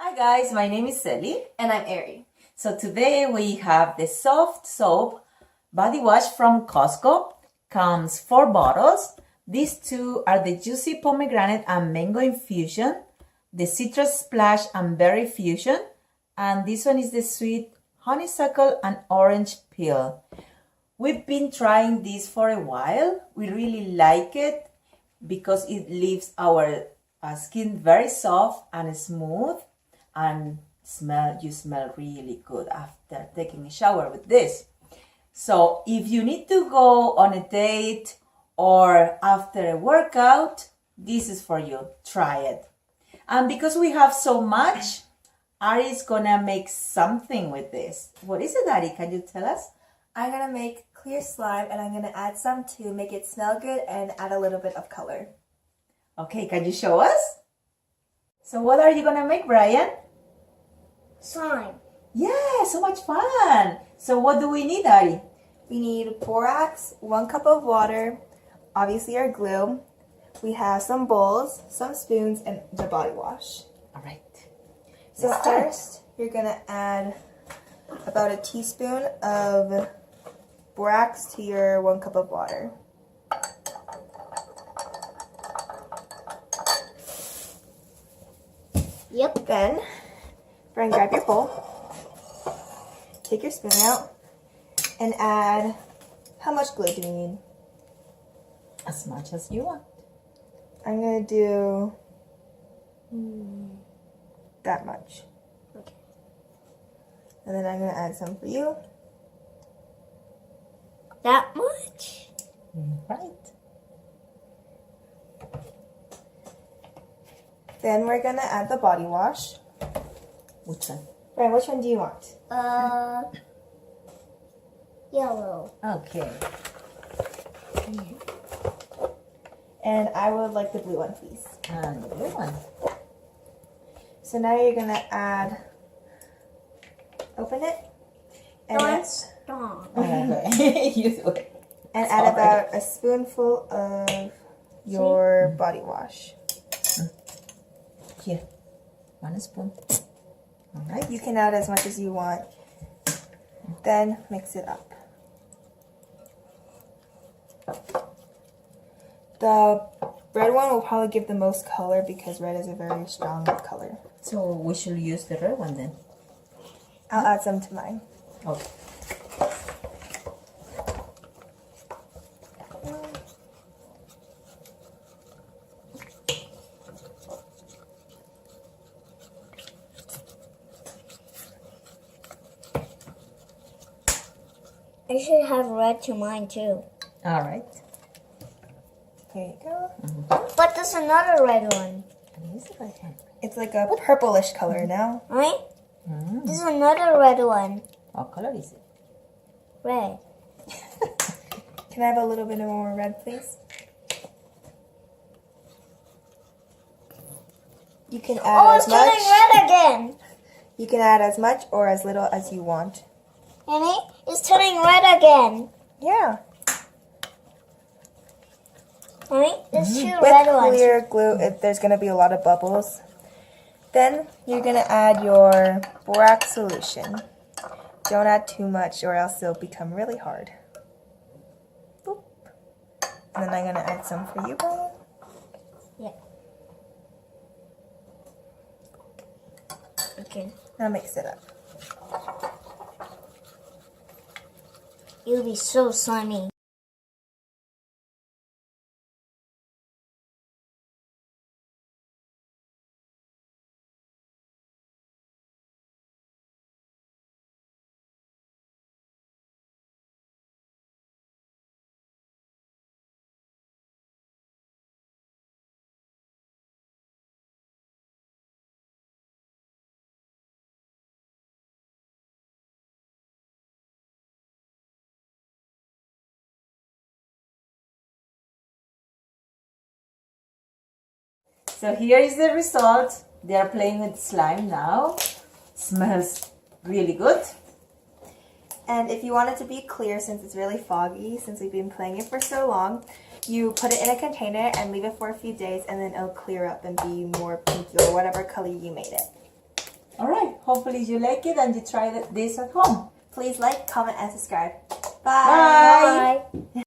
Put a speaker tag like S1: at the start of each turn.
S1: Hi guys, my name is Sally.
S2: And I'm Ari.
S1: So today we have the Soft Soap Body Wash from Costco. Comes 4 bottles. These two are the Juicy Pomegranate and Mango Infusion, the Citrus Splash and Berry Fusion, and this one is the Sweet Honeysuckle and Orange Peel. We've been trying this for a while. We really like it because it leaves our skin very soft and smooth, and you smell really good after taking a shower with this. So if you need to go on a date or after a workout, this is for you. Try it. And because we have so much, Ari is gonna make something with this. What is it, Ari? Can you tell us?
S2: I'm going to make clear slime and I'm going to add some to make it smell good and add a little bit of color.
S1: Okay, can you show us? So what are you gonna make, Brian?
S3: Slime.
S1: Yeah, so much fun. So what do we need, Ari?
S2: We need borax, 1 cup of water, obviously our glue. We have some bowls, some spoons, and the body wash.
S1: All right.
S2: So
S1: Let's start.
S2: first, you're going to add about a teaspoon of borax to your 1 cup of water.
S3: Yep.
S2: Then, Brian, grab your bowl, take your spoon out, and add, how much glue do you need?
S1: As much as you want.
S2: I'm going to do that much.
S3: Okay.
S2: And then I'm going to add some for you.
S3: That much?
S1: Right.
S2: Then we're going to add the body wash.
S1: Which one?
S2: Brian, which one do you want?
S3: Yellow.
S1: Okay.
S2: And I would like the blue one, please.
S1: And the blue one.
S2: So now you're going to add, open it, and,
S3: Stop.
S1: Okay. You do it.
S2: and add about a spoonful of your body wash.
S1: Here. 1 spoon. All right.
S2: You can add as much as you want. Then mix it up. The red one will probably give the most color because red is a very strong color.
S1: So we should use the red one then.
S2: I'll add some to mine.
S1: Okay.
S3: I should have red to mine too.
S1: All right.
S2: Here you go.
S3: But there's another red one.
S1: And use the red one.
S2: It's like a purplish color now.
S3: Right? There's another red one.
S1: What color is it?
S3: Red.
S2: Can I have a little bit more red, please? You can add
S3: Oh,
S2: as
S3: it's turning
S2: much.
S3: red again.
S2: You can add as much or as little as you want.
S3: Annie, it's turning red again.
S2: Yeah.
S3: Right? There's two
S2: With
S3: red ones.
S2: clear glue, there's going to be a lot of bubbles. Then you're going to add your borax solution. Don't add too much or else it'll become really hard. Boop. And then I'm going to add some for you, Brian.
S3: Yeah. Okay.
S2: Now mix it up.
S3: It'll be so slimy.
S1: So here is the result. They are playing with slime now. Smells really good.
S2: And if you want it to be clear, since it's really foggy, since we've been playing it for so long, you put it in a container and leave it for a few days, and then it'll clear up and be more pinky or whatever color you made it.
S1: hopefully you like it and you try this at home.
S2: Please like, comment, and subscribe. Bye.
S1: Bye.